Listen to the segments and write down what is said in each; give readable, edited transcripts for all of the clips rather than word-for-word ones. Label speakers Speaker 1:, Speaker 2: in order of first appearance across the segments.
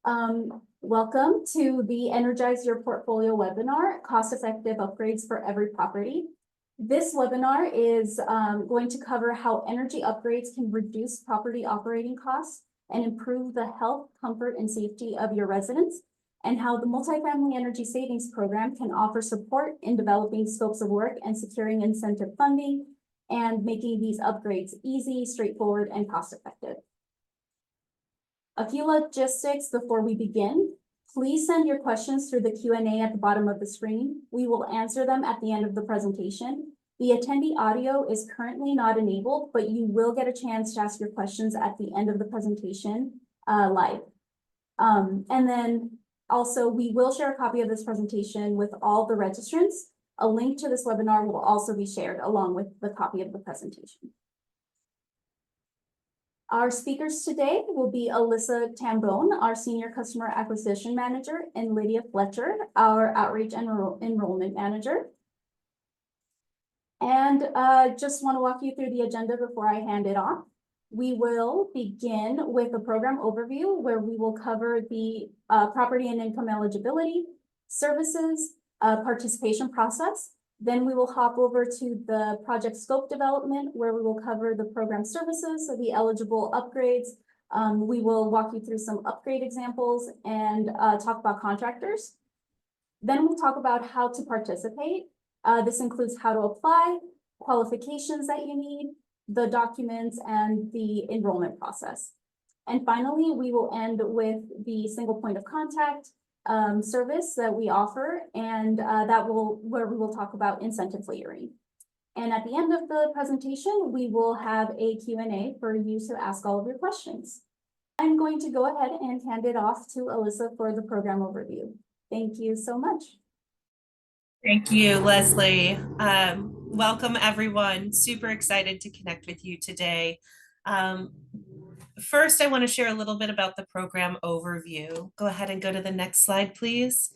Speaker 1: Welcome to the Energize Your Portfolio webinar, Cost-Effective Upgrades for Every Property. This webinar is going to cover how energy upgrades can reduce property operating costs and improve the health, comfort, and safety of your residents, and how the Multifamily Energy Savings Program can offer support in developing scopes of work and securing incentive funding and making these upgrades easy, straightforward, and cost-effective. A few logistics before we begin. Please send your questions through the Q&A at the bottom of the screen. We will answer them at the end of the presentation. The attendee audio is currently not enabled, but you will get a chance to ask your questions at the end of the presentation live. And then also, we will share a copy of this presentation with all the registrants. A link to this webinar will also be shared along with the copy of the presentation. Our speakers today will be Alyssa Tambone, our Senior Customer Acquisition Manager, and Lydia Fletcher, our Outreach and Enrollment Manager. And just want to walk you through the agenda before I hand it off. We will begin with a program overview where we will cover the property and income eligibility, services, participation process. Then we will hop over to the project scope development where we will cover the program services, so the eligible upgrades. We will walk you through some upgrade examples and talk about contractors. Then we'll talk about how to participate. This includes how to apply, qualifications that you need, the documents, and the enrollment process. And finally, we will end with the single point of contact service that we offer, and where we will talk about incentive layering. And at the end of the presentation, we will have a Q&A for you to ask all of your questions. I'm going to go ahead and hand it off to Alyssa for the program overview. Thank you so much.
Speaker 2: Thank you, Leslie. Welcome, everyone. Super excited to connect with you today. First, I want to share a little bit about the program overview. Go ahead and go to the next slide, please.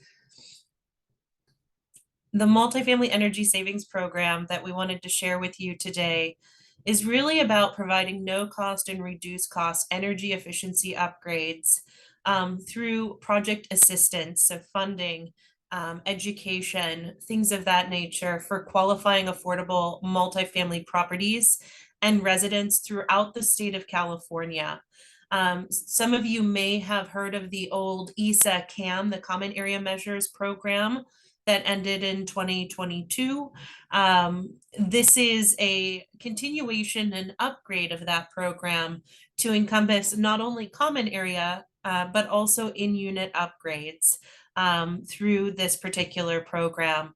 Speaker 2: The Multifamily Energy Savings Program that we wanted to share with you today is really about providing no-cost and reduced-cost energy efficiency upgrades through project assistance, so funding, education, things of that nature for qualifying affordable multifamily properties and residents throughout the state of California. Some of you may have heard of the old ESA CAM, the Common Area Measures program that ended in 2022. This is a continuation and upgrade of that program to encompass not only common area, but also in-unit upgrades through this particular program.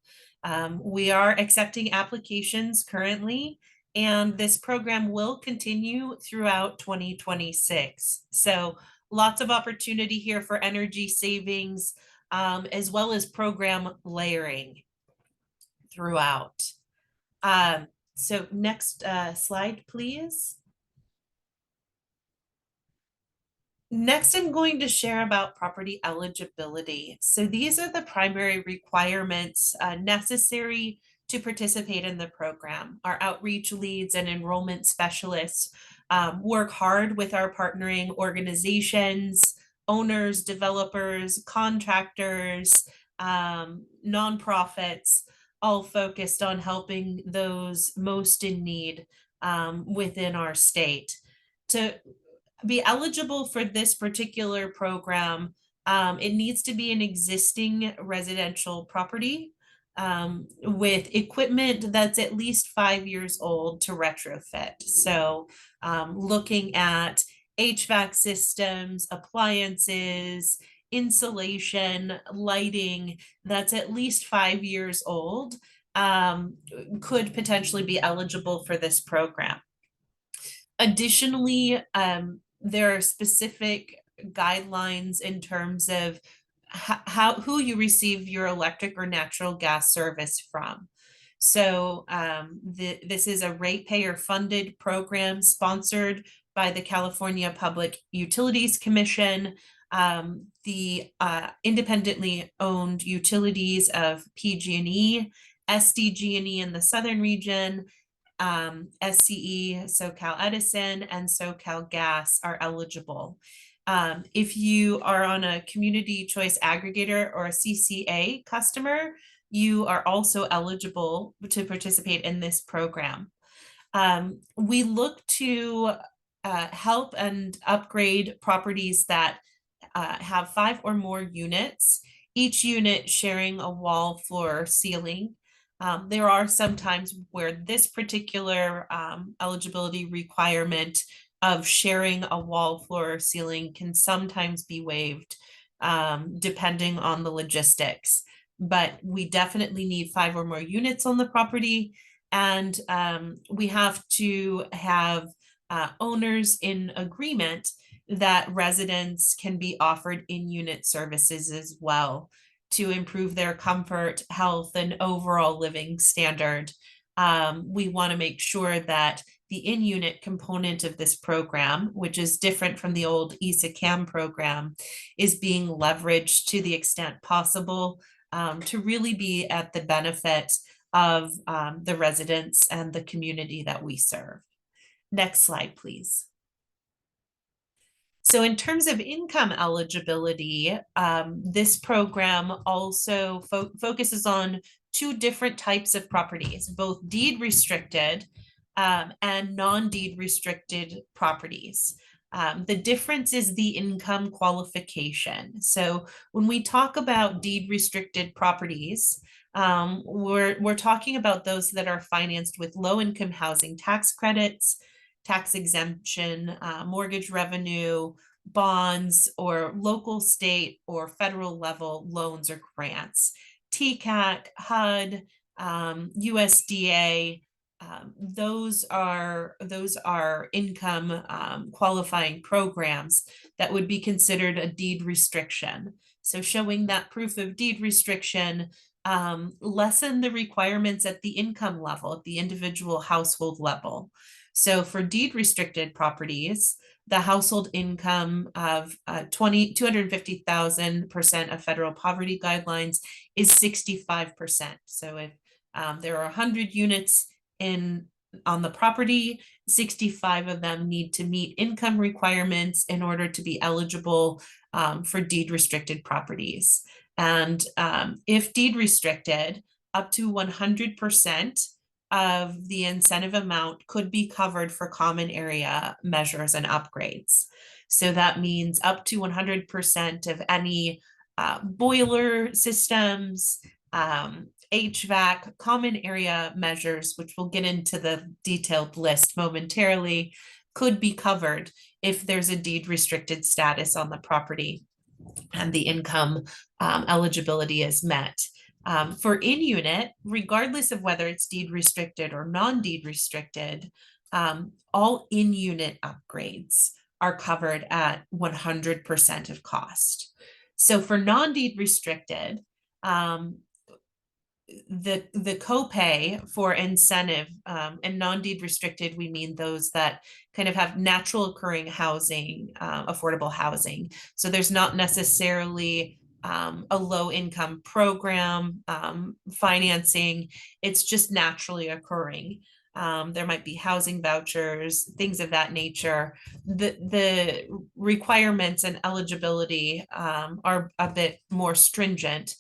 Speaker 2: We are accepting applications currently, and this program will continue throughout 2026. So lots of opportunity here for energy savings, as well as program layering throughout. So next slide, please. Next, I'm going to share about property eligibility. So these are the primary requirements necessary to participate in the program. Our outreach leads and enrollment specialists work hard with our partnering organizations, owners, developers, contractors, nonprofits, all focused on helping those most in need within our state. To be eligible for this particular program, it needs to be an existing residential property with equipment that's at least 5 years old to retrofit. So looking at HVAC systems, appliances, insulation, lighting that's at least 5 years old could potentially be eligible for this program. Additionally, there are specific guidelines in terms of who you receive your electric or natural gas service from. So this is a ratepayer funded program sponsored by the California Public Utilities Commission, the independently owned utilities of PG&E, SDG&E in the southern region, SCE, SoCal Edison, and SoCal Gas are eligible. If you are on a community choice aggregator or a CCA customer, you are also eligible to participate in this program. We look to help and upgrade properties that have 5 or more units, each unit sharing a wall, floor, or ceiling. There are some times where this particular eligibility requirement of sharing a wall, floor, or ceiling can sometimes be waived, depending on the logistics. But we definitely need 5 or more units on the property, and we have to have owners in agreement that residents can be offered in-unit services as well to improve their comfort, health, and overall living standard. We want to make sure that the in-unit component of this program, which is different from the old ESA-CAM program, is being leveraged to the extent possible to really be at the benefit of the residents and the community that we serve. Next slide, please. So in terms of income eligibility, this program also focuses on 2 different types of properties, both deed restricted and non-deed restricted properties. The difference is the income qualification. So when we talk about deed restricted properties, we're talking about those that are financed with low income housing tax credits, tax exemption, mortgage revenue, bonds, or local, state, or federal level loans or grants. TCAT, HUD, USDA, those are income qualifying programs that would be considered a deed restriction. So showing that proof of deed restriction lessen the requirements at the income level, at the individual household level. So for deed restricted properties, the household income of 250,000% of federal poverty guidelines is 65%. So if there are 100 units on the property, 65 of them need to meet income requirements in order to be eligible for deed restricted properties. And if deed restricted, up to 100% of the incentive amount could be covered for common area measures and upgrades. So that means up to 100% of any boiler systems, HVAC, common area measures, which we'll get into the detailed list momentarily, could be covered if there's a deed restricted status on the property and the income eligibility is met. For in-unit, regardless of whether it's deed restricted or non-deed restricted, all in-unit upgrades are covered at 100% of cost. So for non-deed restricted, the copay for incentive and non-deed restricted, we mean those that kind of have natural occurring housing, affordable housing. So there's not necessarily a low income program financing, it's just naturally occurring. There might be housing vouchers, things of that nature. The requirements and eligibility are a bit more stringent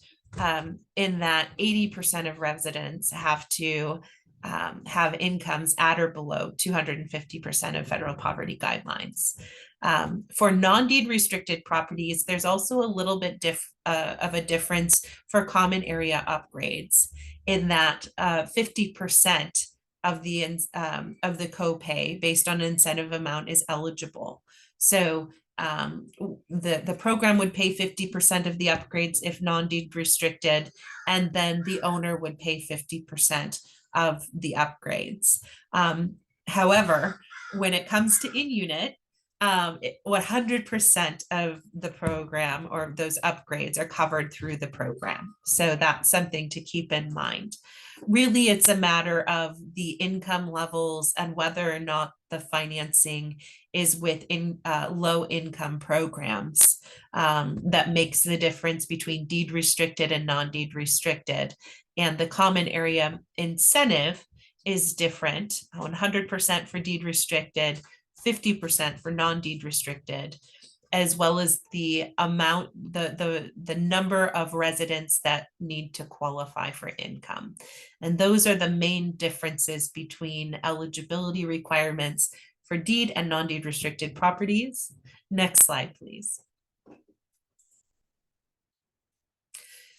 Speaker 2: in that 80% of residents have to have incomes at or below 250% of federal poverty guidelines. For non-deed restricted properties, there's also a little bit of a difference for common area upgrades in that 50% of the copay based on incentive amount is eligible. So the program would pay 50% of the upgrades if non-deed restricted, and then the owner would pay 50% of the upgrades. However, when it comes to in-unit, 100% of the program or those upgrades are covered through the program. So that's something to keep in mind. Really, it's a matter of the income levels and whether or not the financing is within low income programs that makes the difference between deed restricted and non-deed restricted. And the common area incentive is different, 100% for deed restricted, 50% for non-deed restricted. as well as the amount, the number of residents that need to qualify for income. And those are the main differences between eligibility requirements for deed and non-deed restricted properties. Next slide, please.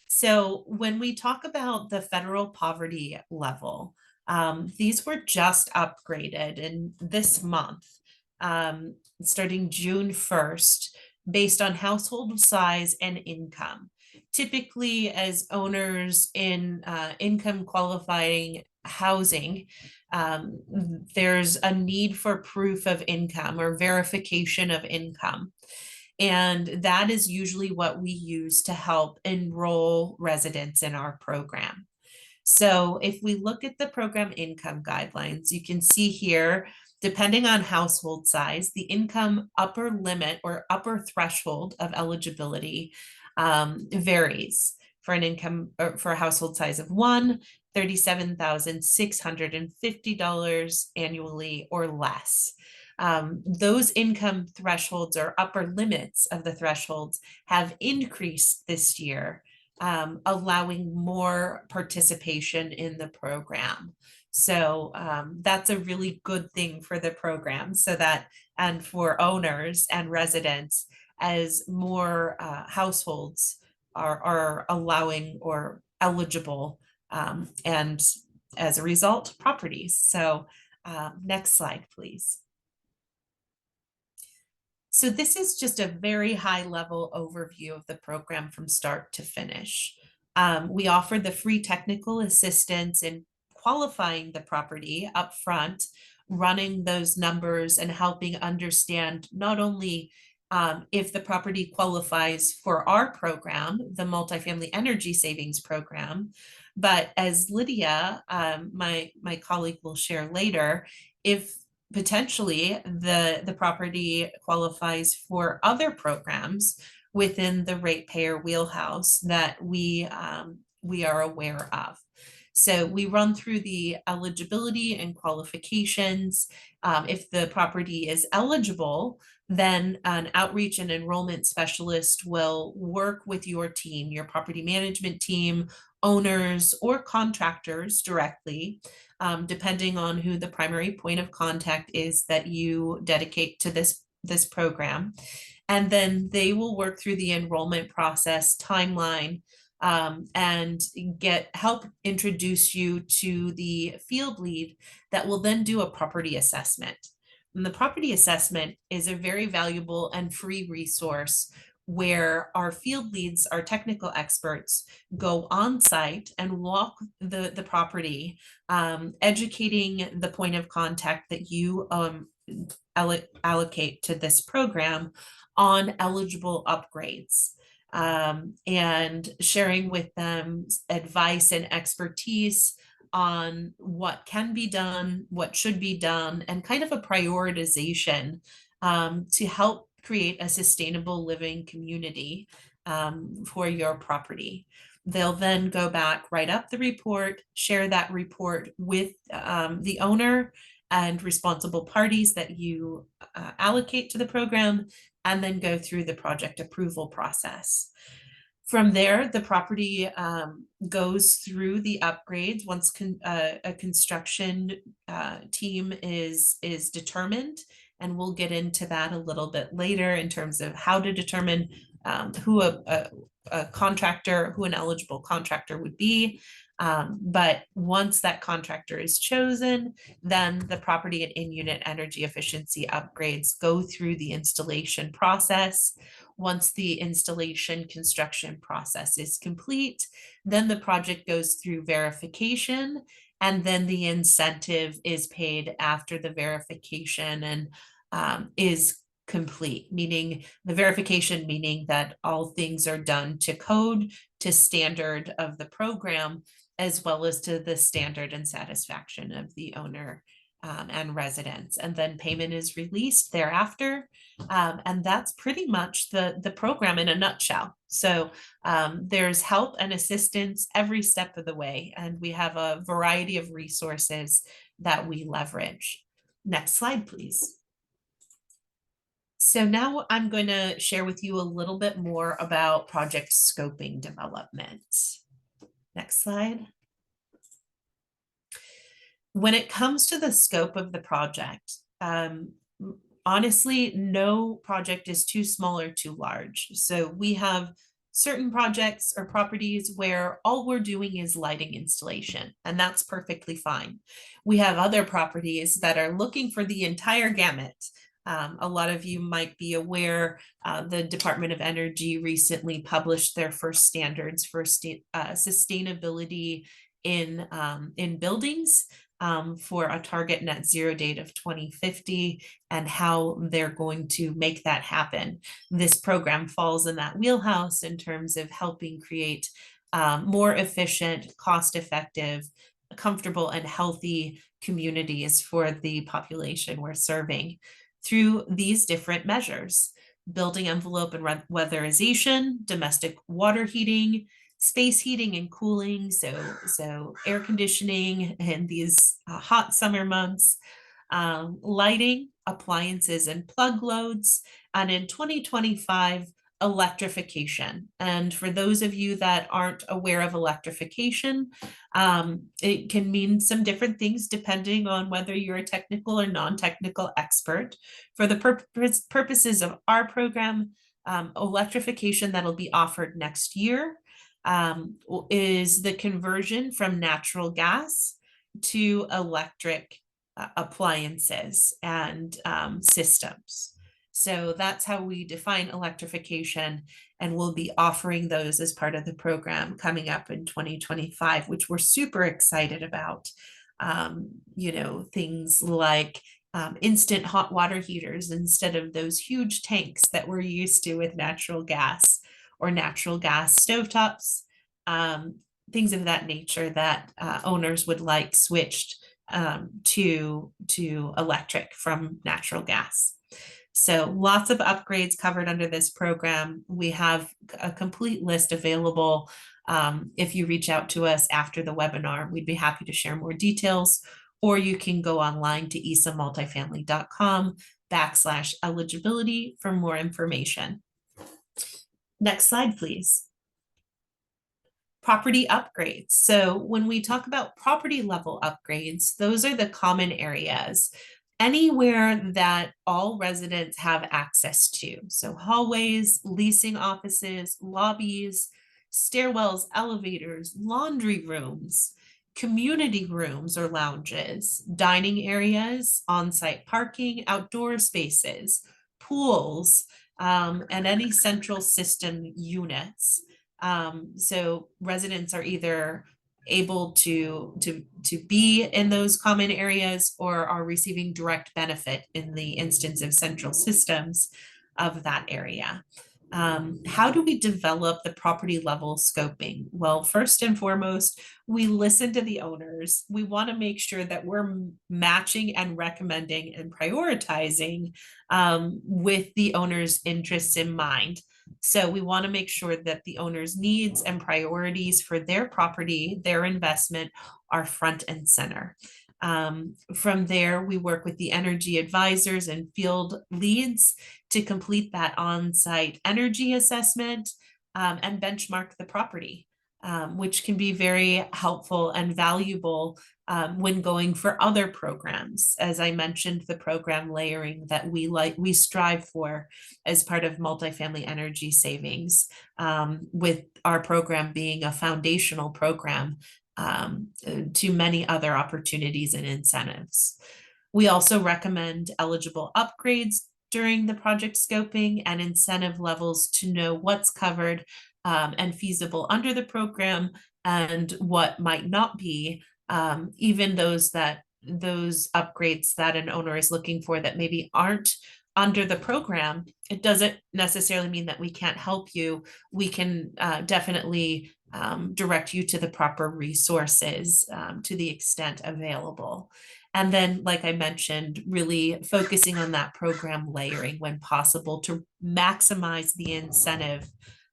Speaker 2: So when we talk about the federal poverty level, these were just upgraded in this month, starting June 1st, based on household size and income. Typically, as owners in income qualifying housing, there's a need for proof of income or verification of income. And that is usually what we use to help enroll residents in our program. So if we look at the program income guidelines, you can see here, depending on household size, the income upper limit or upper threshold of eligibility varies. For an income or for a household size of one, $37,650 annually or less. Those income thresholds or upper limits of the thresholds have increased this year, allowing more participation in the program. So that's a really good thing for the program, so that, and for owners and residents, as more households are allowing or eligible, and as a result, properties. So next slide, please. So this is just a very high level overview of the program from start to finish. We offer the free technical assistance in qualifying the property up front, running those numbers and helping understand not only if the property qualifies for our program, the Multifamily Energy Savings program, but as Lydia, my colleague, will share later, if potentially the property qualifies for other programs within the ratepayer wheelhouse that we are aware of. So we run through the eligibility and qualifications. If the property is eligible, then an outreach and enrollment specialist will work with your team, your property management team, owners, or contractors directly, depending on who the primary point of contact is that you dedicate to this program. And then they will work through the enrollment process timeline, and help introduce you to the field lead that will then do a property assessment. And the property assessment is a very valuable and free resource where our field leads, our technical experts, go on site and walk the property, educating the point of contact that you allocate to this program on eligible upgrades, and sharing with them advice and expertise on what can be done, what should be done, and kind of a prioritization to help create a sustainable living community for your property. They'll then go back, write up the report, share that report with the owner and responsible parties that you allocate to the program, and then go through the project approval process. From there, the property goes through the upgrades once a construction team is determined, and we'll get into that a little bit later in terms of how to determine who a contractor, who an eligible contractor would be. But once that contractor is chosen, then the property and in-unit energy efficiency upgrades go through the installation process. Once the installation construction process is complete, then the project goes through verification, and then the incentive is paid after the verification and is complete, meaning the verification, meaning that all things are done to code, to standard of the program, as well as to the standard and satisfaction of the owner and residents. And then payment is released thereafter. And that's pretty much the program in a nutshell. So there's help and assistance every step of the way. And we have a variety of resources that we leverage. Next slide, please. So now I'm going to share with you a little bit more about project scoping development. Next slide. When it comes to the scope of the project, honestly, no project is too small or too large. So we have certain projects or properties where all we're doing is lighting installation, and that's perfectly fine. We have other properties that are looking for the entire gamut. A lot of you might be aware the Department of Energy recently published their first standards for sustainability in buildings for a target net zero date of 2050 and how they're going to make that happen. This program falls in that wheelhouse in terms of helping create more efficient, cost-effective, comfortable, and healthy communities for the population we're serving through these different measures: building envelope and weatherization, domestic water heating, space heating and cooling, so air conditioning in these hot summer months, lighting, appliances and plug loads, and in 2025, electrification. And for those of you that aren't aware of electrification, it can mean some different things depending on whether you're a technical or non-technical expert. For the purposes of our program, electrification that'll be offered next year is the conversion from natural gas to electric appliances and systems. So that's how we define electrification, and we'll be offering those as part of the program coming up in 2025, which we're super excited about. Things like instant hot water heaters instead of those huge tanks that we're used to with natural gas, or natural gas stovetops, things of that nature that owners would like switched to electric from natural gas. So lots of upgrades covered under this program. We have a complete list available. If you reach out to us after the webinar, we'd be happy to share more details, or you can go online to esamultifamily.com/eligibility for more information. Next slide, please. Property upgrades. So when we talk about property level upgrades, those are the common areas, anywhere that all residents have access to. So hallways, leasing offices, lobbies, stairwells, elevators, laundry rooms, community rooms or lounges, dining areas, on-site parking, outdoor spaces, pools, and any central system units. So residents are either able to be in those common areas or are receiving direct benefit in the instance of central systems of that area. How do we develop the property level scoping? Well, first and foremost, we listen to the owners. We want to make sure that we're matching and recommending and prioritizing with the owner's interests in mind. So we want to make sure that the owner's needs and priorities for their property, their investment, are front and center. From there, we work with the energy advisors and field leads to complete that on-site energy assessment and benchmark the property, which can be very helpful and valuable when going for other programs. As I mentioned, the program layering that we strive for as part of Multifamily Energy Savings, with our program being a foundational program to many other opportunities and incentives. We also recommend eligible upgrades during the project scoping and incentive levels to know what's covered and feasible under the program and what might not be, even those upgrades that an owner is looking for that maybe aren't under the program. It doesn't necessarily mean that we can't help you. We can definitely direct you to the proper resources to the extent available. And then, like I mentioned, really focusing on that program layering when possible to maximize the incentive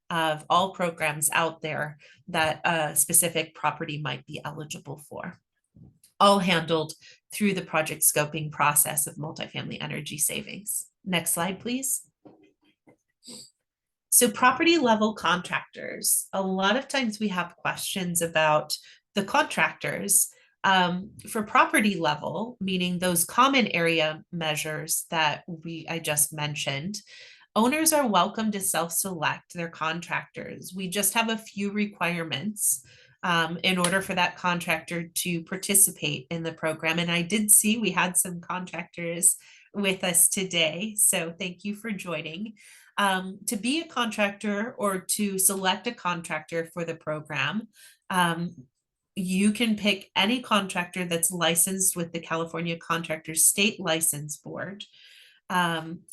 Speaker 2: of all programs out there that a specific property might be eligible for, all handled through the project scoping process of Multifamily Energy Savings. Next slide, please. So property level contractors, a lot of times we have questions about the contractors. For property level, meaning those common area measures that I just mentioned, owners are welcome to self-select their contractors. We just have a few requirements in order for that contractor to participate in the program. And I did see we had some contractors with us today, so thank you for joining. To be a contractor or to select a contractor for the program, you can pick any contractor that's licensed with the California Contractors State License Board.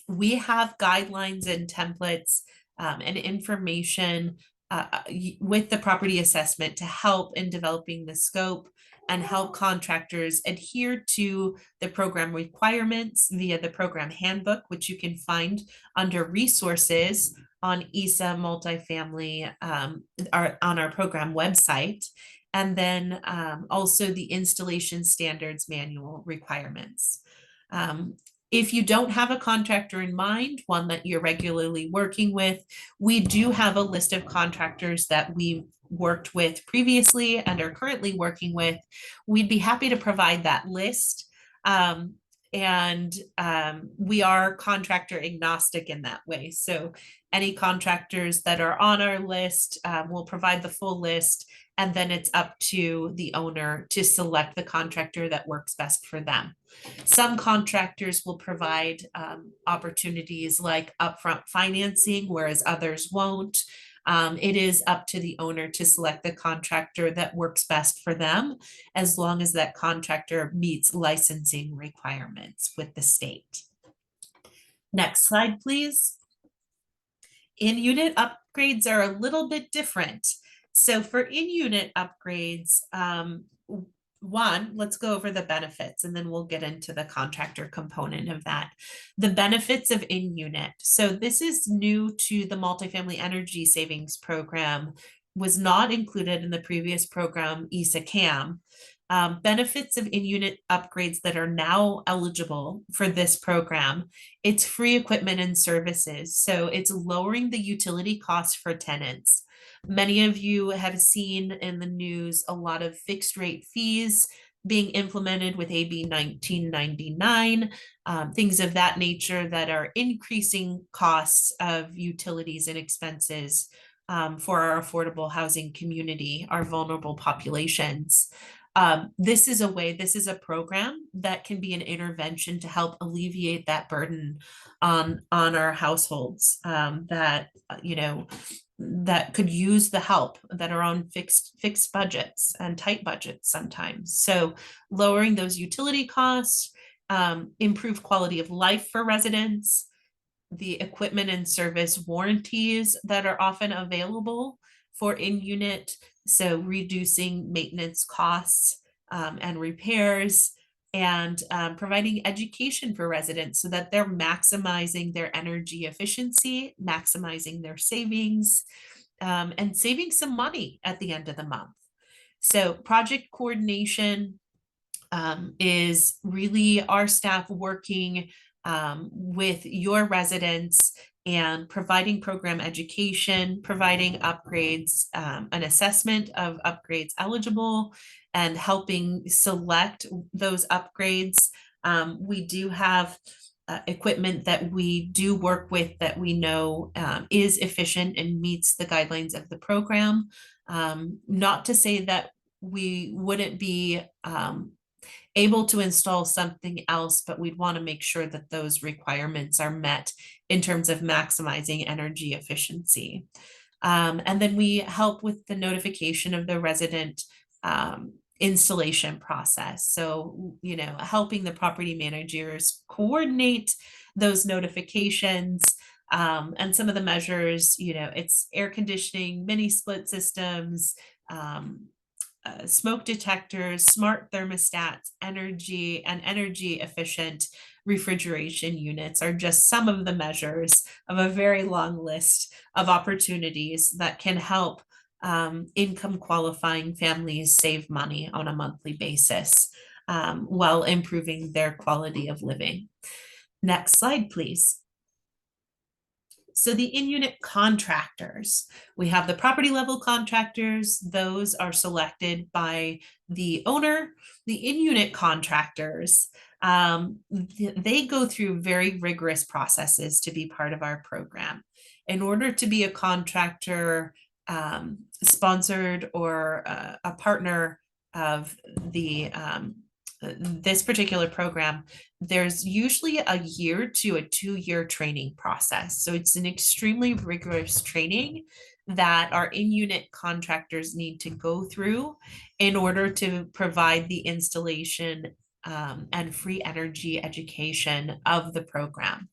Speaker 2: We have guidelines and templates and information with the property assessment to help in developing the scope and help contractors adhere to the program requirements via the program handbook, which you can find under resources on ESA Multifamily on our program website. And then also the installation standards manual requirements. If you don't have a contractor in mind, one that you're regularly working with, we do have a list of contractors that we've worked with previously and are currently working with. We'd be happy to provide that list. We are contractor agnostic in that way. So any contractors that are on our list, we'll provide the full list, and then it's up to the owner to select the contractor that works best for them. Some contractors will provide opportunities like upfront financing, whereas others won't. It is up to the owner to select the contractor that works best for them, as long as that contractor meets licensing requirements with the state. Next slide, please. In-unit upgrades are a little bit different. So for in-unit upgrades, one, let's go over the benefits and then we'll get into the contractor component of that. The benefits of in-unit. So this is new to the Multifamily Energy Savings program, was not included in the previous program, ESA CAM. Benefits of in-unit upgrades that are now eligible for this program. It's free equipment and services. So it's lowering the utility costs for tenants. Many of you have seen in the news a lot of fixed rate fees being implemented with AB 1999, things of that nature that are increasing costs of utilities and expenses for our affordable housing community, our vulnerable populations. This is a program that can be an intervention to help alleviate that burden on our households that that could use the help, that are on fixed budgets and tight budgets sometimes. So lowering those utility costs, improve quality of life for residents, the equipment and service warranties that are often available for in-unit, so reducing maintenance costs and repairs, and providing education for residents so that they're maximizing their energy efficiency, maximizing their savings, and saving some money at the end of the month. So project coordination is really our staff working with your residents and providing program education, providing upgrades, an assessment of upgrades eligible, and helping select those upgrades. We do have equipment that we do work with that we know is efficient and meets the guidelines of the program. Not to say that we wouldn't be able to install something else, but we'd want to make sure that those requirements are met in terms of maximizing energy efficiency. And then we help with the notification of the resident installation process. So, helping the property managers coordinate those notifications. And some of the measures, it's air conditioning, mini split systems, smoke detectors, smart thermostats, energy efficient refrigeration units are just some of the measures of a very long list of opportunities that can help income qualifying families save money on a monthly basis while improving their quality of living. Next slide, please. So the in-unit contractors, we have the property level contractors. Those are selected by the owner. The in-unit contractors, they go through very rigorous processes to be part of our program. In order to be a contractor sponsored or a partner of the this particular program, there's usually a year to a 2-year training process. So it's an extremely rigorous training that our in-unit contractors need to go through in order to provide the installation and free energy education of the program.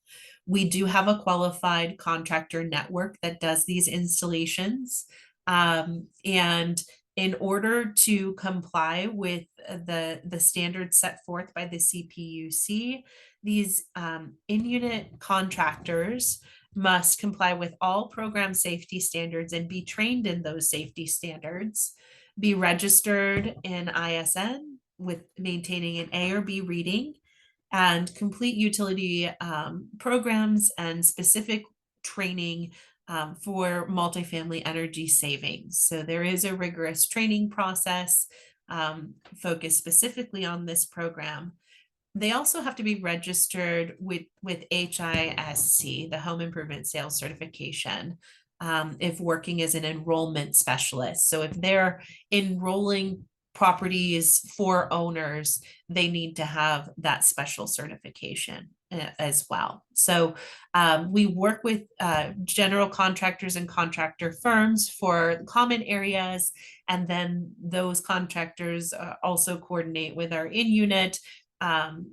Speaker 2: We do have a qualified contractor network that does these installations. And in order to comply with the standards set forth by the CPUC, these in-unit contractors must comply with all program safety standards and be trained in those safety standards, be registered in ISN with maintaining an A or B reading, and complete utility programs and specific training for multifamily energy savings. So there is a rigorous training process focused specifically on this program. They also have to be registered with HISC, the Home Improvement Sales Certification, if working as an enrollment specialist. So if they're enrolling properties for owners, they need to have that special certification as well. So we work with general contractors and contractor firms for common areas, and then those contractors also coordinate with our in-unit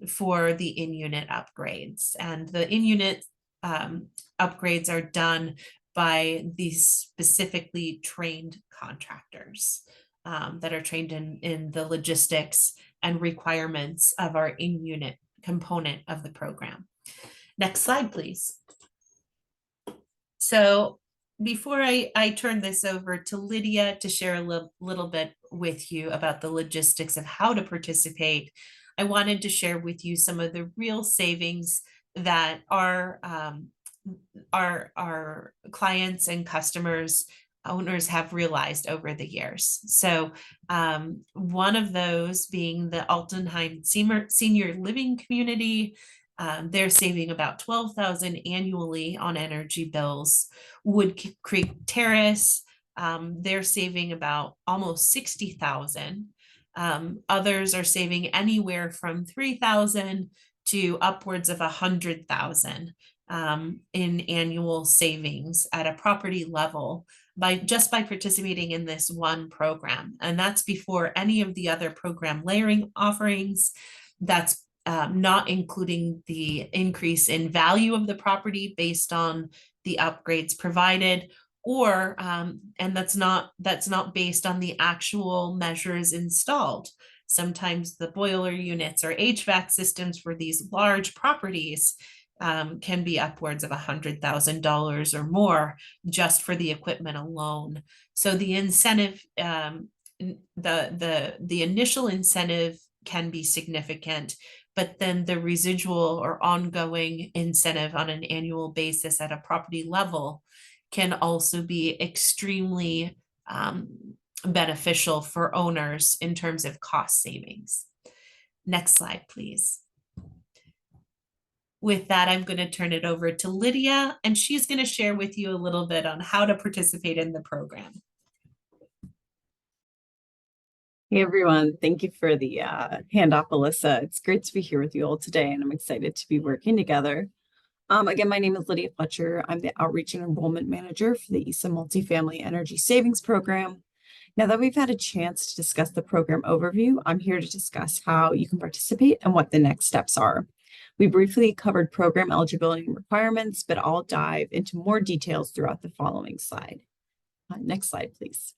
Speaker 2: for the in-unit upgrades. And the in-unit upgrades are done by these specifically trained contractors that are trained in the logistics and requirements of our in-unit component of the program. Next slide, please. So before I turn this over to Lydia to share a little bit with you about the logistics of how to participate, I wanted to share with you some of the real savings that our clients and customers, owners have realized over the years. So one of those being the Altenheim Senior Living Community. They're saving about $12,000 annually on energy bills. Wood Creek Terrace, they're saving about almost $60,000. Others are saving anywhere from $3,000 to upwards of $100,000 in annual savings at a property level by participating in this one program. And that's before any of the other program layering offerings. That's not including the increase in value of the property based on the upgrades provided, or and that's not based on the actual measures installed. Sometimes the boiler units or HVAC systems for these large properties can be upwards of $100,000 or more just for the equipment alone. So the incentive, the initial incentive can be significant, but then the residual or ongoing incentive on an annual basis at a property level can also be extremely beneficial for owners in terms of cost savings. Next slide, please. With that, I'm going to turn it over to Lydia, and she's going to share with you a little bit on how to participate in the program.
Speaker 3: Hey everyone, thank you for the handoff, Alyssa. It's great to be here with you all today, and I'm excited to be working together. Again, my name is Lydia Fletcher. I'm the Outreach and Enrollment Manager for the ESA Multifamily Energy Savings Program. Now that we've had a chance to discuss the program overview, I'm here to discuss how you can participate and what the next steps are. We briefly covered program eligibility and requirements, but I'll dive into more details throughout the following slide. Next slide, please.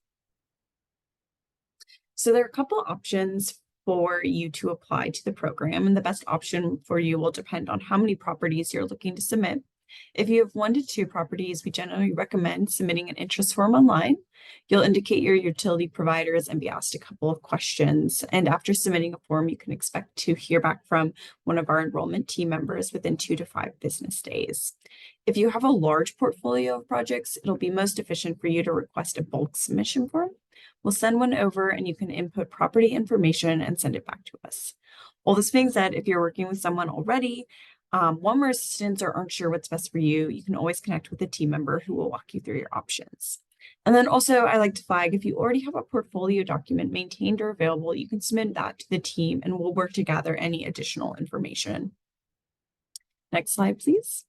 Speaker 3: So there are a couple options for you to apply to the program, and the best option for you will depend on how many properties you're looking to submit If you have 1 to 2 properties, we generally recommend submitting an interest form online. You'll indicate your utility providers and be asked a couple of questions. And after submitting a form, you can expect to hear back from one of our enrollment team members within 2 to 5 business days. If you have a large portfolio of projects, it'll be most efficient for you to request a bulk submission form. We'll send one over and you can input property information and send it back to us. All this being said, if you're working with someone already, want more assistance or aren't sure what's best for you, you can always connect with a team member who will walk you through your options. And then also I like to flag, if you already have a portfolio document maintained or available, you can submit that to the team and we'll work to gather any additional information. Next slide, please.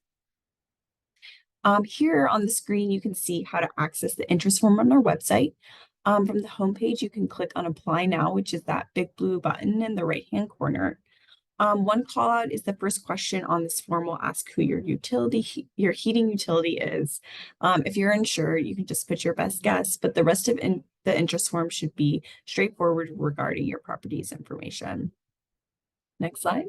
Speaker 3: Here on the screen, you can see how to access the interest form on our website. From the homepage, you can click on Apply Now, which is that big blue button in the right-hand corner. One call out is the first question on this form will ask who your heating utility is. If you're unsure, you can just put your best guess, but the rest of the interest form should be straightforward regarding your property's information. Next slide.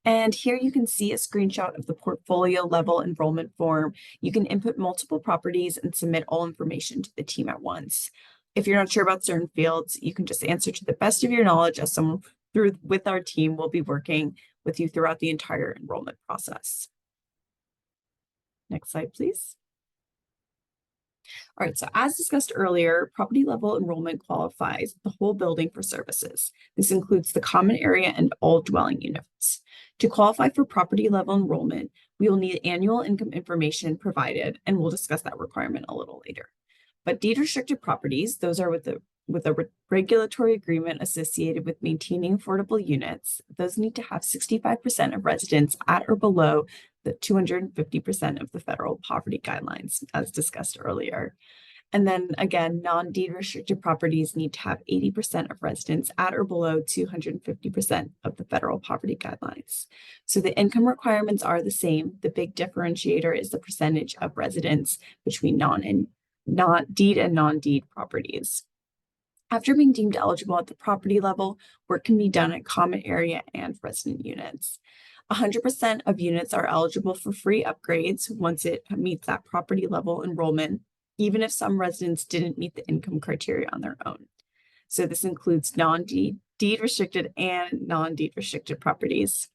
Speaker 3: And here you can see a screenshot of the portfolio level enrollment form. You can input multiple properties and submit all information to the team at once. If you're not sure about certain fields, you can just answer to the best of your knowledge, as someone with our team will be working with you throughout the entire enrollment process. Next slide, please. All right, so as discussed earlier, property level enrollment qualifies the whole building for services. This includes the common area and all dwelling units. To qualify for property level enrollment, we will need annual income information provided, and we'll discuss that requirement a little later. But deed restricted properties, those are with a regulatory agreement associated with maintaining affordable units, those need to have 65% of residents at or below the 250% of the federal poverty guidelines, as discussed earlier. And then again, non-deed restricted properties need to have 80% of residents at or below 250% of the federal poverty guidelines. So the income requirements are the same. The big differentiator is the percentage of residents between deed and non-deed properties. After being deemed eligible at the property level, work can be done at common area and resident units. 100% of units are eligible for free upgrades once it meets that property level enrollment, even if some residents didn't meet the income criteria on their own. So this includes deed restricted and non-deed restricted properties.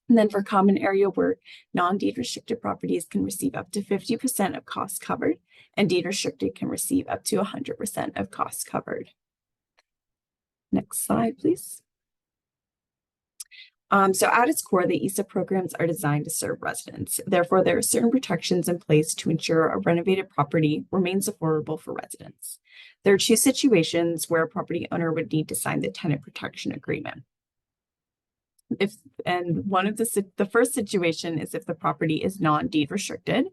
Speaker 3: And then for common area work, non-deed restricted properties can receive up to 50% of costs covered, and deed restricted can receive up to 100% of costs covered. Next slide, please. So at its core, the ESA programs are designed to serve residents. Therefore, there are certain protections in place to ensure a renovated property remains affordable for residents. There are 2 situations where a property owner would need to sign the tenant protection agreement. The first situation is if the property is non-deed restricted.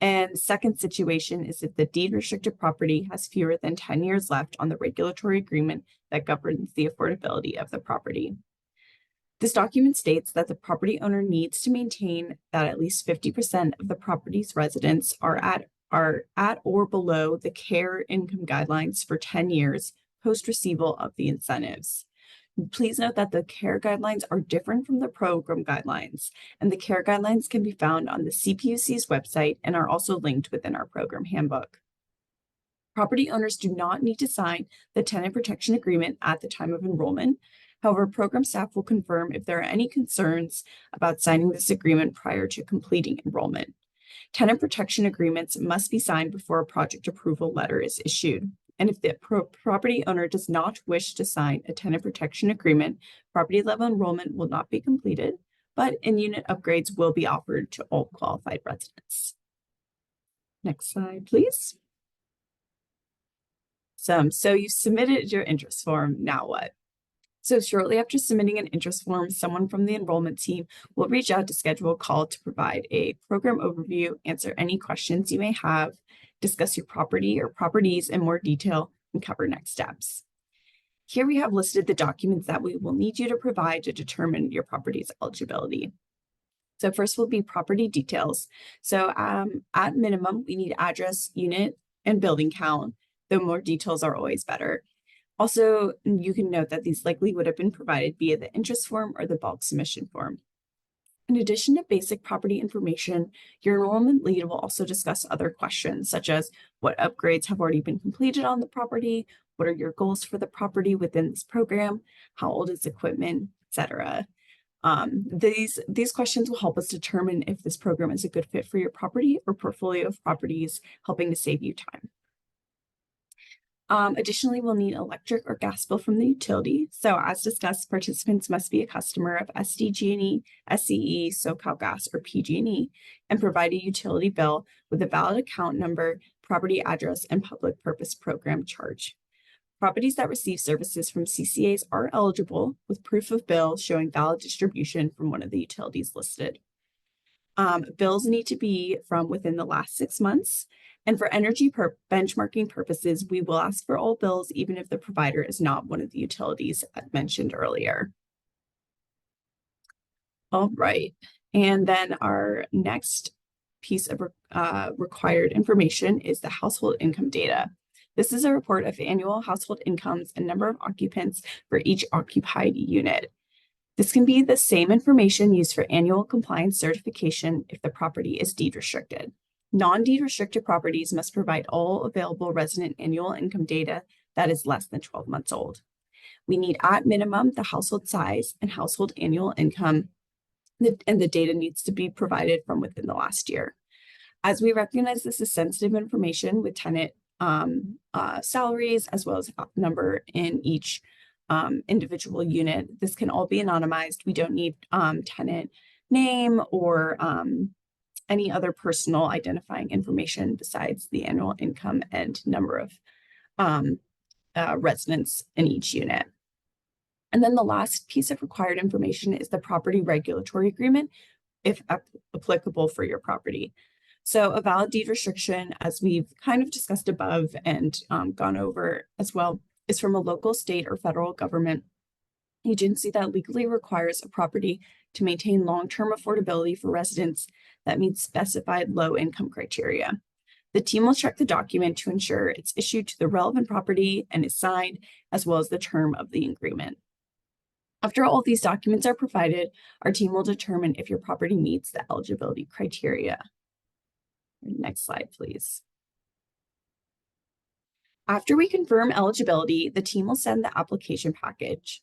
Speaker 3: And second situation is if the deed restricted property has fewer than 10 years left on the regulatory agreement that governs the affordability of the property. This document states that the property owner needs to maintain that at least 50% of the property's residents are at or below the CARE income guidelines for 10 years post-receival of the incentives. Please note that the CARE guidelines are different from the program guidelines, and the CARE guidelines can be found on the CPUC's website and are also linked within our program handbook. Property owners do not need to sign the tenant protection agreement at the time of enrollment. However, program staff will confirm if there are any concerns about signing this agreement prior to completing enrollment. Tenant protection agreements must be signed before a project approval letter is issued. And if the property owner does not wish to sign a tenant protection agreement, property level enrollment will not be completed, but in-unit upgrades will be offered to all qualified residents. Next slide, please. So you submitted your interest form, now what? So shortly after submitting an interest form, someone from the enrollment team will reach out to schedule a call to provide a program overview, answer any questions you may have, discuss your property or properties in more detail, and cover next steps. Here we have listed the documents that we will need you to provide to determine your property's eligibility. So first will be property details. So at minimum, we need address, unit, and building count, though more details are always better. Also, you can note that these likely would have been provided via the interest form or the bulk submission form. In addition to basic property information, your enrollment lead will also discuss other questions such as what upgrades have already been completed on the property, what are your goals for the property within this program, how old is equipment, etc. These questions will help us determine if this program is a good fit for your property or portfolio of properties, helping to save you time. Additionally, we'll need electric or gas bill from the utility. So as discussed, participants must be a customer of SDG&E, SCE, SoCalGas, or PG&E, and provide a utility bill with a valid account number, property address, and public purpose program charge. Properties that receive services from CCAs are eligible with proof of bill showing valid distribution from one of the utilities listed. Bills need to be from within the last 6 months. And for energy benchmarking purposes, we will ask for all bills, even if the provider is not one of the utilities mentioned earlier. All right. And then our next piece of required information is the household income data. This is a report of annual household incomes and number of occupants for each occupied unit. This can be the same information used for annual compliance certification if the property is deed restricted. Non-deed restricted properties must provide all available resident annual income data that is less than 12 months old. We need at minimum the household size and household annual income, and the data needs to be provided from within the last year. As we recognize this is sensitive information with tenant salaries as well as number in each individual unit, this can all be anonymized. We don't need tenant name or any other personal identifying information besides the annual income and number of residents in each unit. And then the last piece of required information is the property regulatory agreement, if applicable for your property. So a valid deed restriction, as we've kind of discussed above and gone over as well, is from a local, state, or federal government agency that legally requires a property to maintain long-term affordability for residents that meets specified low-income criteria. The team will check the document to ensure it's issued to the relevant property and is signed, as well as the term of the agreement. After all these documents are provided, our team will determine if your property meets the eligibility criteria. Next slide, please. After we confirm eligibility, the team will send the application packet,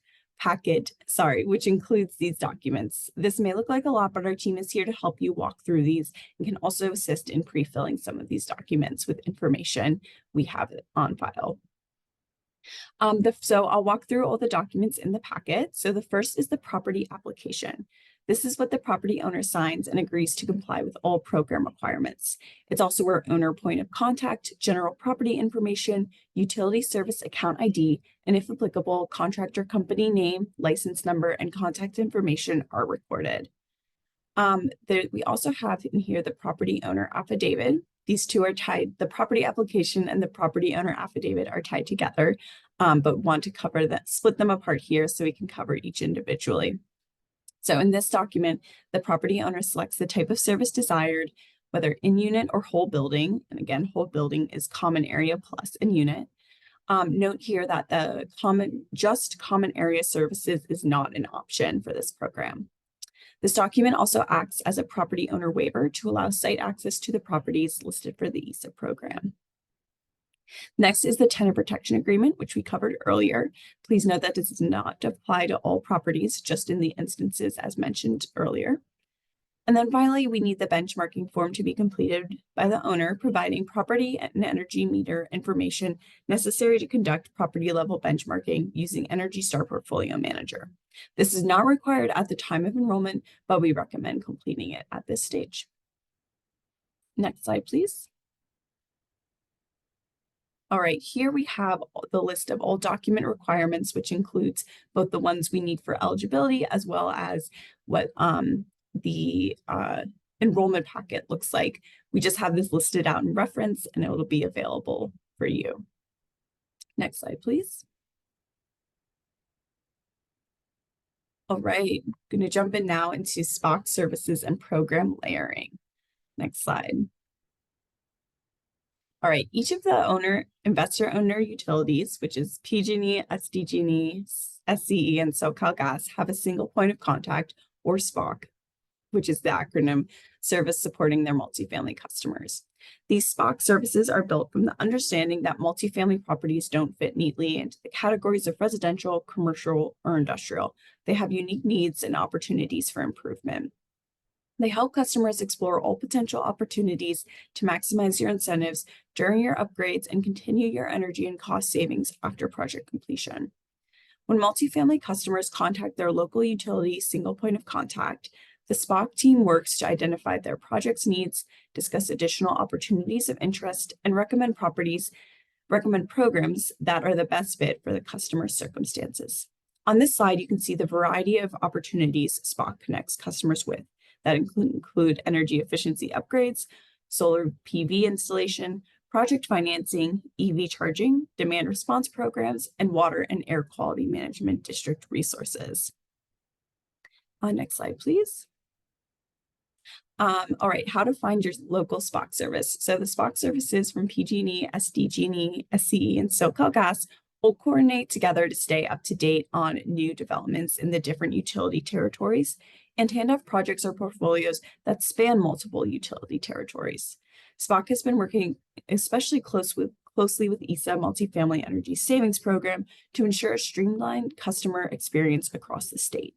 Speaker 3: which includes these documents. This may look like a lot, but our team is here to help you walk through these and can also assist in pre-filling some of these documents with information we have on file. So I'll walk through all the documents in the packet. So the first is the property application. This is what the property owner signs and agrees to comply with all program requirements. It's also where owner point of contact, general property information, utility service account ID, and if applicable, contractor company name, license number, and contact information are recorded. We also have in here the property owner affidavit. These two are tied, the property application and the property owner affidavit are tied together, but want to cover that, split them apart here so we can cover each individually. So in this document, the property owner selects the type of service desired, whether in unit or whole building. And again, whole building is common area plus in unit. Note here that the common area services is not an option for this program. This document also acts as a property owner waiver to allow site access to the properties listed for the ESA program. Next is the tenant protection agreement, which we covered earlier. Please note that this does not apply to all properties, just in the instances as mentioned earlier. And then finally, we need the benchmarking form to be completed by the owner, providing property and energy meter information necessary to conduct property level benchmarking using Energy Star Portfolio Manager. This is not required at the time of enrollment, but we recommend completing it at this stage. Next slide, please. All right, here we have the list of all document requirements, which includes both the ones we need for eligibility as well as what the enrollment packet looks like. We just have this listed out in reference and it will be available for you. Next slide, please. All right, I'm going to jump in now into SPOC services and program layering. Next slide. All right, each of the investor owner utilities, which is PG&E, SDG&E, SCE, and SoCalGas, have a single point of contact or SPOC. which is the acronym Service Supporting Their Multifamily Customers. These SPOC services are built from the understanding that multifamily properties don't fit neatly into the categories of residential, commercial, or industrial. They have unique needs and opportunities for improvement. They help customers explore all potential opportunities to maximize your incentives during your upgrades and continue your energy and cost savings after project completion. When multifamily customers contact their local utility single point of contact, the SPOC team works to identify their project's needs, discuss additional opportunities of interest, and recommend programs that are the best fit for the customer's circumstances. On this slide, you can see the variety of opportunities SPOC connects customers with that include energy efficiency upgrades, solar PV installation, project financing, EV charging, demand response programs, and water and air quality management district resources. Next slide, please. All right, how to find your local SPOC service. So the SPOC services from PG&E, SDG&E, SCE, and SoCalGas will coordinate together to stay up to date on new developments in the different utility territories and hand off projects or portfolios that span multiple utility territories. SPOC has been working especially closely with ESA Multifamily Energy Savings program to ensure a streamlined customer experience across the state.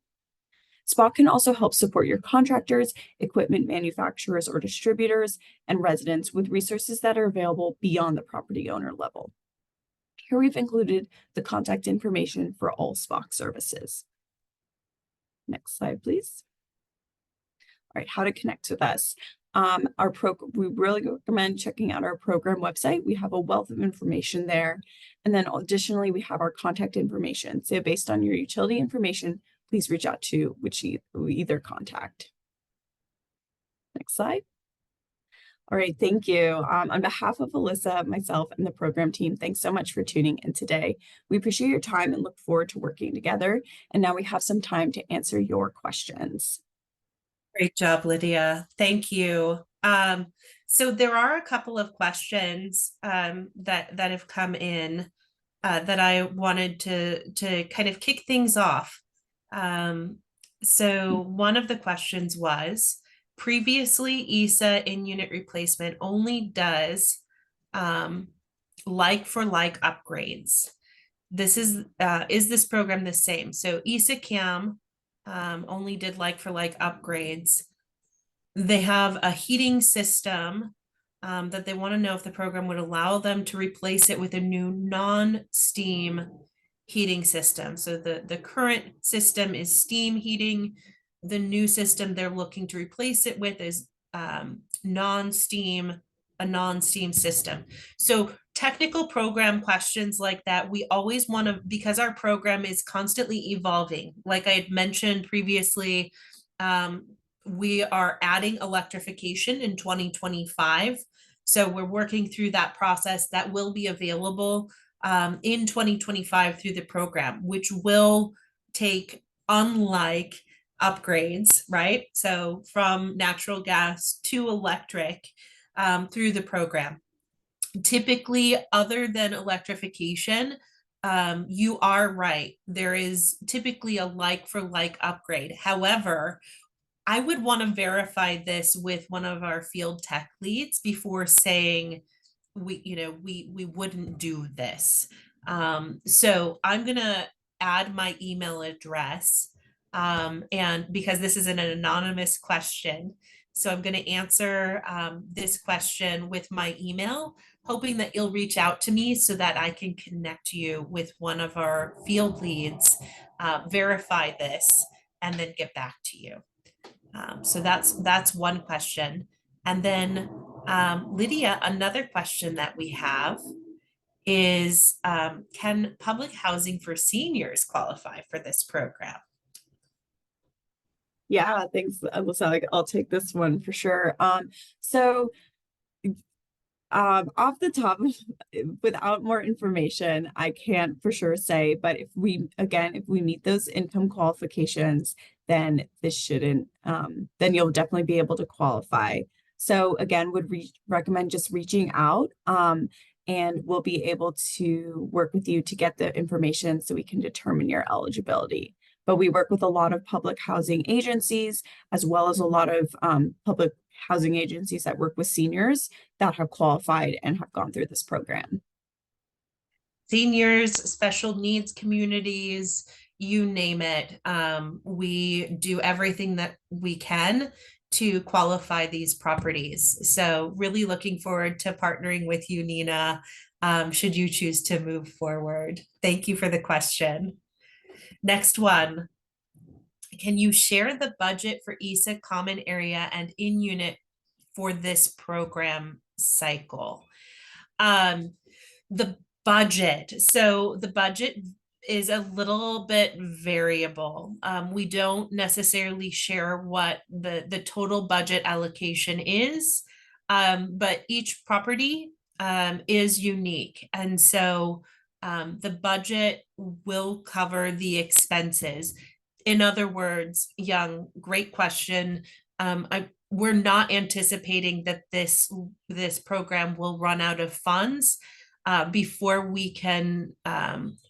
Speaker 3: SPOC can also help support your contractors, equipment manufacturers or distributors, and residents with resources that are available beyond the property owner level. Here we've included the contact information for all SPOC services. Next slide, please. All right, how to connect with us. We really recommend checking out our program website. We have a wealth of information there. And then additionally, we have our contact information. So based on your utility information, please reach out to either contact. Next slide. All right, thank you. On behalf of Alyssa, myself, and the program team, thanks so much for tuning in today. We appreciate your time and look forward to working together. And now we have some time to answer your questions.
Speaker 2: Great job, Lydia. Thank you. So there are a couple of questions that have come in that I wanted to kind of kick things off. So one of the questions was, previously ESA in-unit replacement only does like-for-like upgrades. Is this program the same? So ESA CAM only did like-for-like upgrades. They have a heating system that they want to know if the program would allow them to replace it with a new non-steam heating system. So the current system is steam heating. The new system they're looking to replace it with is a non-steam system. So technical program questions like that, we always want to, because our program is constantly evolving. Like I had mentioned previously, we are adding electrification in 2025. So we're working through that process that will be available in 2025 through the program, which will take, unlike upgrades, right? So from natural gas to electric through the program. Typically, other than electrification, you are right. There is typically a like-for-like upgrade. However, I would want to verify this with one of our field tech leads before saying we wouldn't do this. So I'm gonna add my email address, and because this is an anonymous question, so I'm going to answer this question with my email, hoping that you'll reach out to me so that I can connect you with one of our field leads, verify this, and then get back to you. So that's one question. And then Lydia, another question that we have is, can public housing for seniors qualify for this program?
Speaker 3: Yeah, thanks, Alyssa. I'll take this one for sure. So off the top, without more information, I can't for sure say, but if we meet those income qualifications, then this shouldn't, then you'll definitely be able to qualify. So again, would recommend just reaching out, and we'll be able to work with you to get the information so we can determine your eligibility. but we work with a lot of public housing agencies, as well as a lot of public housing agencies that work with seniors that have qualified and have gone through this program.
Speaker 2: Seniors, special needs communities, you name it. We do everything that we can to qualify these properties. So really looking forward to partnering with you, Nina, should you choose to move forward. Thank you for the question. Next one. Can you share the budget for ESA common area and in-unit for this program cycle? The budget. So the budget is a little bit variable. We don't necessarily share what the total budget allocation is, but each property is unique. And so the budget will cover the expenses. In other words, Young, great question. We're not anticipating that this program will run out of funds before we can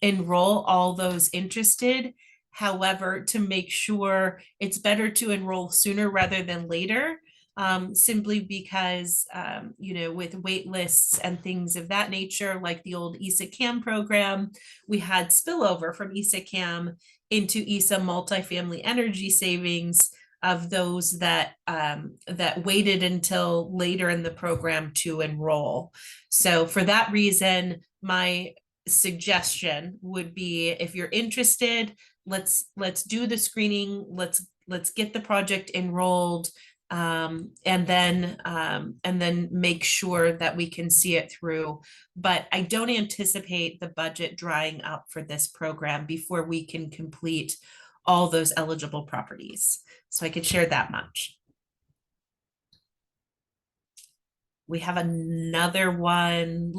Speaker 2: enroll all those interested. However, to make sure it's better to enroll sooner rather than later, simply because, with wait lists and things of that nature, like the old ESA CAM program, we had spillover from ESA CAM into ESA Multifamily Energy Savings of those that waited until later in the program to enroll. So for that reason, my suggestion would be, if you're interested, let's do the screening, let's get the project enrolled, and then make sure that we can see it through. But I don't anticipate the budget drying up for this program before we can complete all those eligible properties. So I could share that much. We have another one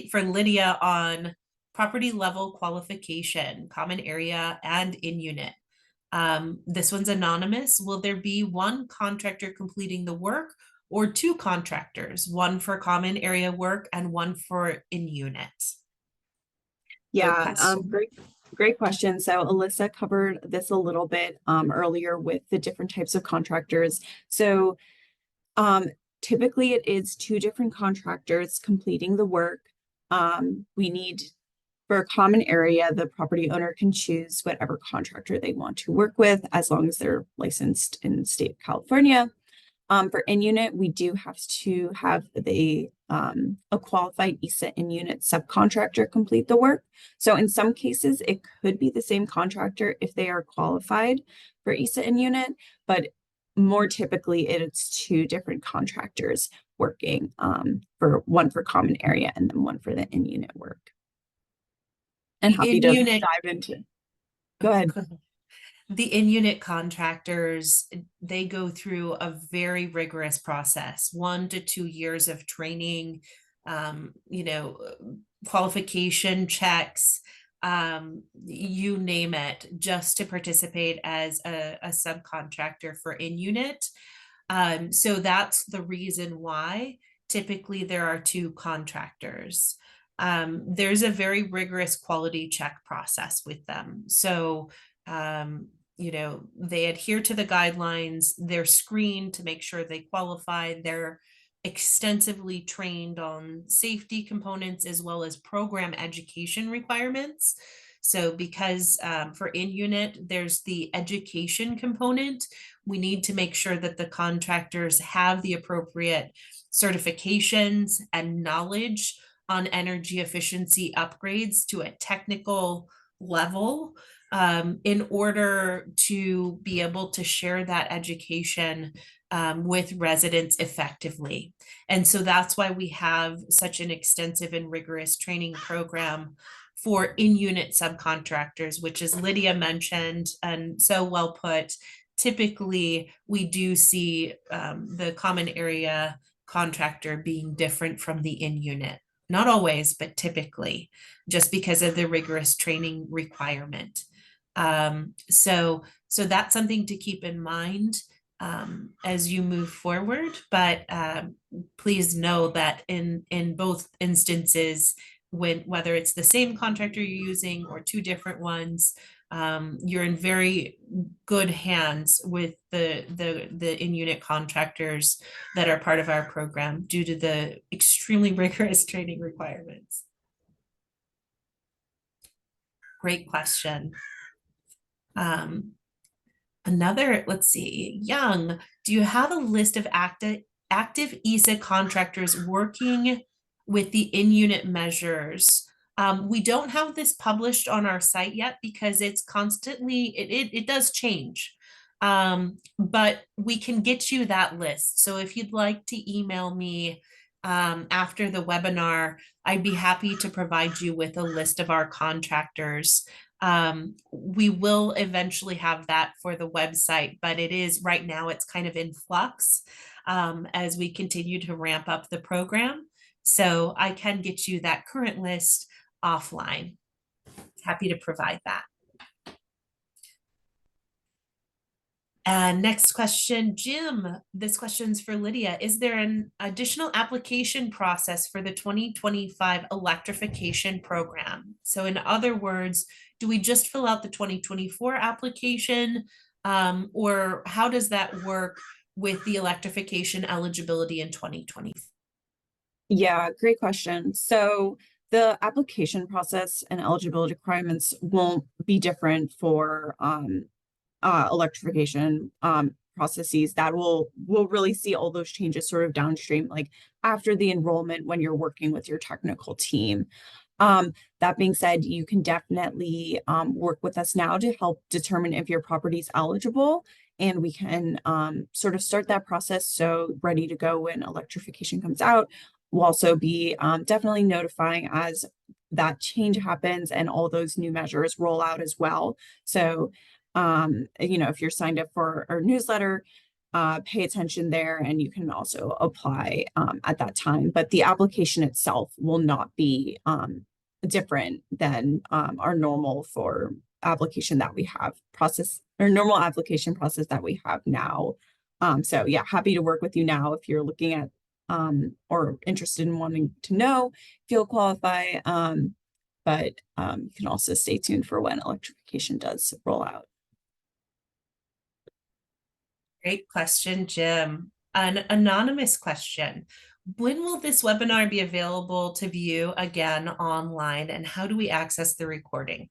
Speaker 2: for Lydia on property level qualification, common area and in unit. This one's anonymous. Will there be one contractor completing the work or two contractors, one for common area work and one for in unit?
Speaker 3: Yeah, great question. So Alyssa covered this a little bit earlier with the different types of contractors. So typically it is two different contractors completing the work. We need, for a common area, the property owner can choose whatever contractor they want to work with, as long as they're licensed in the state of California. For in-unit, we do have to have a qualified ESA in-unit subcontractor complete the work. So in some cases, it could be the same contractor if they are qualified for ESA in-unit, but more typically it's two different contractors working, for one for common area and then one for the in-unit work. And happy to dive into. Go ahead.
Speaker 2: The in-unit contractors, they go through a very rigorous process, 1 to 2 years of training, qualification checks, you name it, just to participate as a subcontractor for in-unit. So that's the reason why typically there are two contractors. There's a very rigorous quality check process with them. So they adhere to the guidelines, they're screened to make sure they qualify, they're extensively trained on safety components as well as program education requirements. So because for in-unit, there's the education component, we need to make sure that the contractors have the appropriate certifications and knowledge on energy efficiency upgrades to a technical level, in order to be able to share that education with residents effectively. And so that's why we have such an extensive and rigorous training program for in-unit subcontractors, which, as Lydia mentioned, and so well put, typically we do see the common area contractor being different from the in-unit. Not always, but typically, just because of the rigorous training requirement. So that's something to keep in mind as you move forward. But please know that in both instances, whether it's the same contractor you're using or two different ones, you're in very good hands with the in-unit contractors that are part of our program due to the extremely rigorous training requirements. Great question. Another, let's see, Young, do you have a list of active ESA contractors working with the in-unit measures? We don't have this published on our site yet because it's constantly, it does change. But we can get you that list. So if you'd like to email me after the webinar, I'd be happy to provide you with a list of our contractors. We will eventually have that for the website, but it is right now, it's kind of in flux as we continue to ramp up the program. So I can get you that current list offline. Happy to provide that. And next question, Jim, this question's for Lydia. Is there an additional application process for the 2025 electrification program? So in other words, do we just fill out the 2024 application? Or how does that work with the electrification eligibility in 2020?
Speaker 3: Yeah, great question. So the application process and eligibility requirements won't be different for electrification processes. That we'll really see all those changes sort of downstream, like after the enrollment when you're working with your technical team. That being said, you can definitely work with us now to help determine if your property is eligible, and we can sort of start that process so ready to go when electrification comes out. We'll also be definitely notifying as that change happens and all those new measures roll out as well. So if you're signed up for our newsletter, pay attention there, and you can also apply at that time. But the application itself will not be different than our normal for application that we have process, or normal application process that we have now. So yeah, happy to work with you now if you're looking at or interested in wanting to know if you'll qualify. But you can also stay tuned for when electrification does roll out.
Speaker 2: Great question, Jim. An anonymous question. When will this webinar be available to view again online, and how do we access the recording?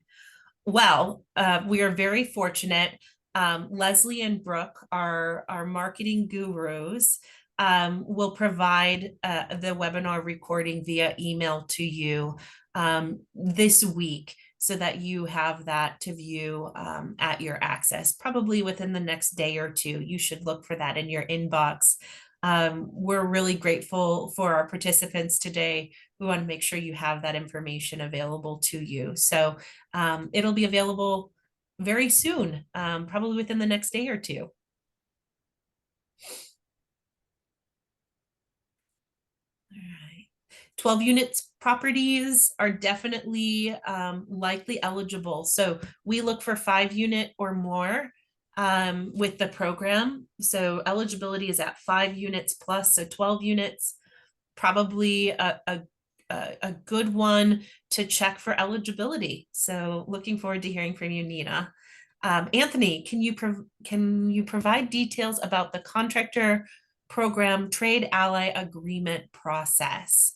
Speaker 2: Well, we are very fortunate. Leslie and Brooke, our marketing gurus, will provide the webinar recording via email to you this week, so that you have that to view at your access, probably within the next day or two. You should look for that in your inbox. We're really grateful for our participants today. We want to make sure you have that information available to you. So it'll be available very soon, probably within the next day or two. All right. 12 units properties are definitely likely eligible. So we look for 5-unit or more with the program. So eligibility is at 5 units plus, so 12 units, probably a good one to check for eligibility. So looking forward to hearing from you, Nina. Anthony, can you provide details about the contractor program trade ally agreement process?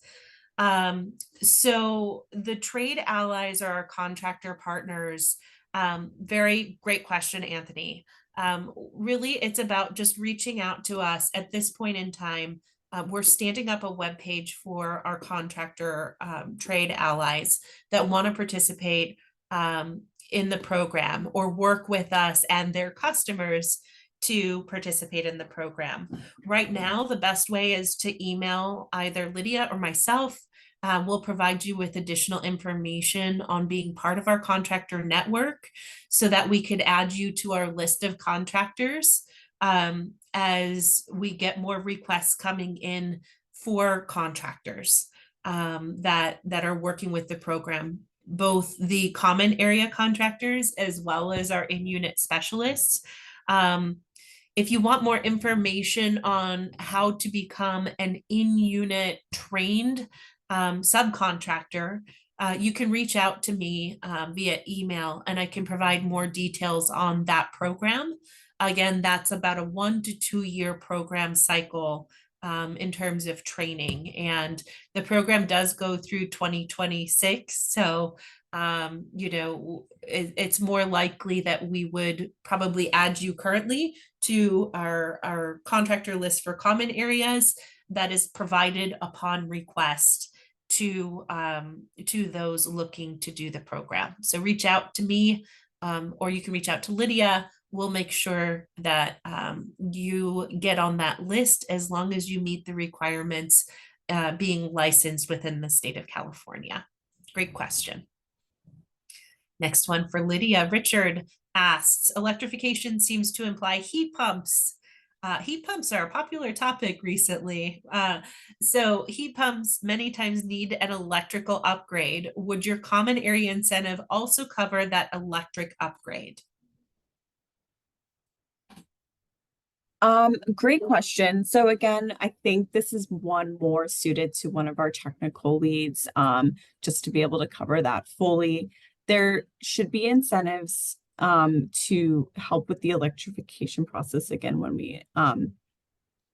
Speaker 2: So the trade allies are our contractor partners. Very great question, Anthony. Really, it's about just reaching out to us at this point in time. We're standing up a webpage for our contractor trade allies that want to participate in the program or work with us and their customers to participate in the program. Right now, the best way is to email either Lydia or myself. We'll provide you with additional information on being part of our contractor network so that we could add you to our list of contractors as we get more requests coming in for contractors that are working with the program, both the common area contractors as well as our in-unit specialists. If you want more information on how to become an in-unit trained subcontractor, you can reach out to me via email and I can provide more details on that program. Again, that's about a 1 to 2 year program cycle in terms of training. And the program does go through 2026. So, it's more likely that we would probably add you currently to our contractor list for common areas that is provided upon request to those looking to do the program. So reach out to me, or you can reach out to Lydia. We'll make sure that you get on that list as long as you meet the requirements being licensed within the state of California. Great question. Next one for Lydia. Richard asks, electrification seems to imply heat pumps. Heat pumps are a popular topic recently. So heat pumps many times need an electrical upgrade. Would your common area incentive also cover that electric upgrade?
Speaker 3: Great question. So again, I think this is one more suited to one of our technical leads, just to be able to cover that fully. There should be incentives to help with the electrification process again when we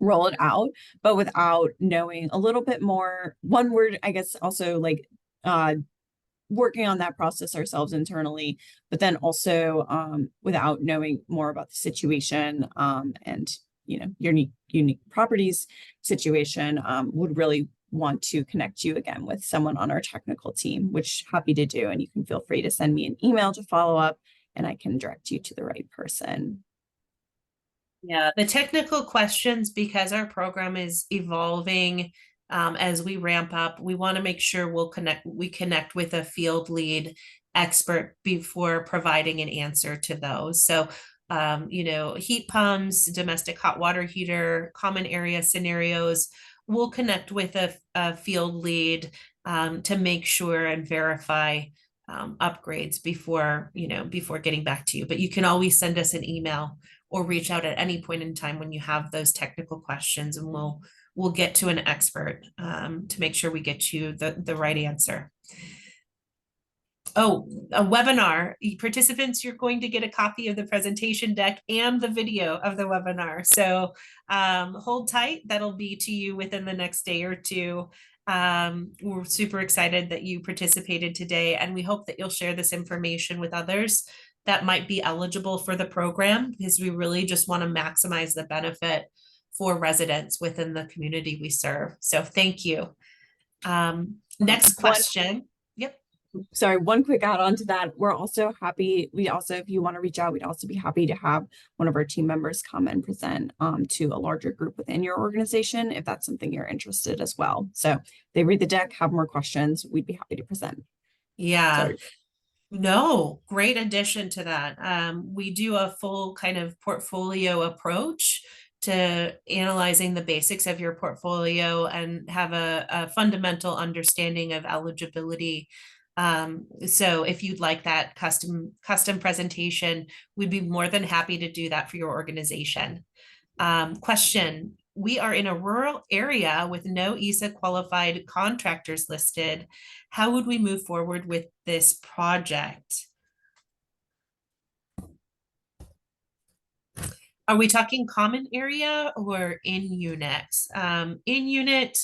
Speaker 3: roll it out, but without knowing a little bit more. One word, I guess, also like working on that process ourselves internally, but then also without knowing more about the situation and your unique properties situation, would really want to connect you again with someone on our technical team, which happy to do. And you can feel free to send me an email to follow up and I can direct you to the right person.
Speaker 2: Yeah, the technical questions, because our program is evolving as we ramp up, we want to make sure we connect with a field lead expert before providing an answer to those. So, heat pumps, domestic hot water heater, common area scenarios, we'll connect with a field lead to make sure and verify upgrades before getting back to you. But you can always send us an email or reach out at any point in time when you have those technical questions, and we'll get to an expert to make sure we get you the right answer. Oh, a webinar. Participants, you're going to get a copy of the presentation deck and the video of the webinar. So hold tight. That'll be to you within the next day or two. We're super excited that you participated today, and we hope that you'll share this information with others that might be eligible for the program, because we really just want to maximize the benefit for residents within the community we serve. So thank you. Next question. Yep.
Speaker 3: Sorry, one quick add on to that. We're also happy. If you want to reach out, we'd also be happy to have one of our team members come and present to a larger group within your organization, if that's something you're interested as well. So they read the deck, have more questions, we'd be happy to present.
Speaker 2: Yeah.
Speaker 3: Sorry.
Speaker 2: No, great addition to that. We do a full kind of portfolio approach to analyzing the basics of your portfolio and have a fundamental understanding of eligibility. So if you'd like that custom presentation, we'd be more than happy to do that for your organization. Question. We are in a rural area with no ESA qualified contractors listed. How would we move forward with this project? Are we talking common area or in unit? In unit,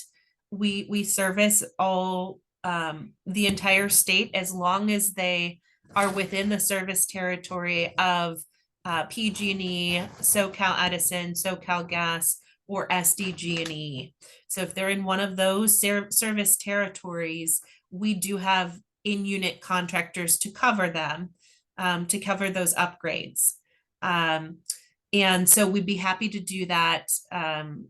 Speaker 2: we service all the entire state as long as they are within the service territory of PG&E, SoCal Edison, SoCal Gas, or SDG&E. So if they're in one of those service territories, we do have in-unit contractors to cover them, to cover those upgrades. And so we'd be happy to do that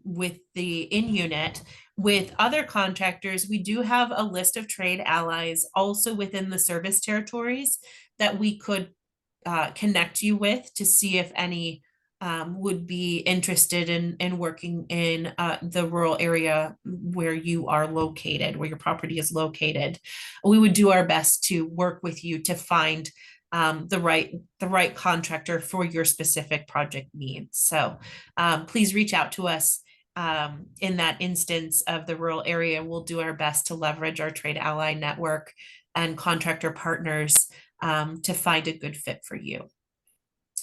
Speaker 2: with the in-unit. With other contractors, we do have a list of trade allies also within the service territories that we could connect you with to see if any would be interested in working in the rural area where you are located, where your property is located. We would do our best to work with you to find the right contractor for your specific project needs. So please reach out to us in that instance of the rural area. We'll do our best to leverage our trade ally network and contractor partners to find a good fit for you,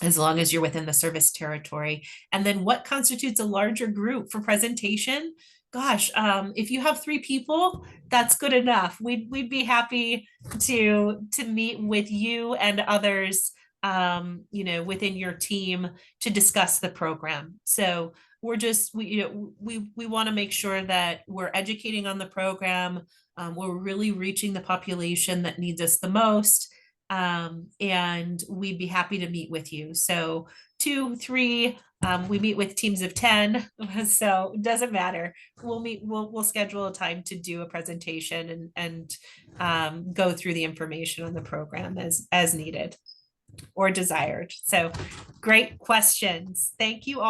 Speaker 2: as long as you're within the service territory. And then what constitutes a larger group for presentation? Gosh, if you have 3 people, that's good enough. We'd be happy to meet with you and others, within your team to discuss the program. So we want to make sure that we're educating on the program. We're really reaching the population that needs us the most. And we'd be happy to meet with you. So 2, 3, we meet with teams of 10, so it doesn't matter. We'll schedule a time to do a presentation and go through the information on the program as needed or desired. So great questions. Thank you all.